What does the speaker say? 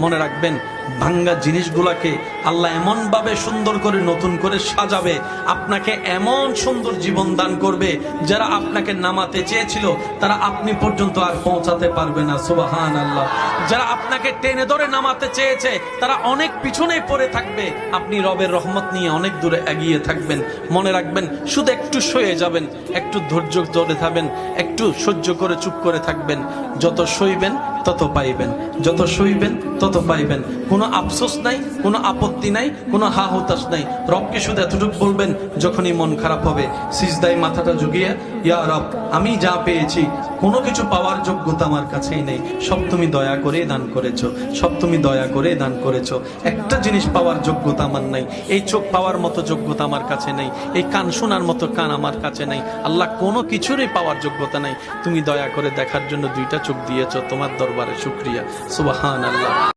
মনে রাখবেন ভাঙ্গা জিনিসগুলাকে আল্লাহ এমন ভাবে সুন্দর করে নতুন করে সাজাবে, আপনাকে এমন সুন্দর জীবন দান করবে, যারা আপনাকে নামাতে চেয়েছিল তারা আপনি পর্যন্ত আর পৌঁছাতে পারবে না। সুবহানাল্লাহ। যারা আপনাকে টেনে ধরে নামাতে চেয়েছে তারা অনেক পিছনে পড়ে থাকবে, আপনি রবের রহমত নিয়ে অনেক দূরে এগিয়ে থাকবেন। মনে রাখবেন, শুধু একটু সয়ে যাবেন, একটু ধৈর্য ধরে থাকবেন, একটু সহ্য করে চুপ করে থাকবেন। যত সইবেন তত পাইবেন, যত সইবেন তত পাইবেন। কোনো আফসোস নাই, কোনো আপত্তি নাই, কোনো হা হুতাশ নাই। রবকে শুধু এতটুকু বলবেন, যখনই মন খারাপ হবে সিজদায় মাথাটা ঝুঁকিয়ে, ইয়া রব, আমি যা পেয়েছি কোনো কিছু পাওয়ার যোগ্যতা আমার কাছেই নেই, সব তুমি দয়া করে দান করেছো, সব তুমি দয়া করে দান করেছো। একটা জিনিস পাওয়ার যোগ্যতা আমার নাই, এই চোখ পাওয়ার মতো যোগ্যতা আমার কাছে নেই, এই কান শোনার মতো কান আমার কাছে নেই। আল্লাহ, কোনো কিছুরই পাওয়ার যোগ্যতা নাই, তুমি দয়া করে দেখার জন্য দুইটা চোখ দিয়েছো, তোমার দরবারে শুকরিয়া। সুবহানাল্লাহ।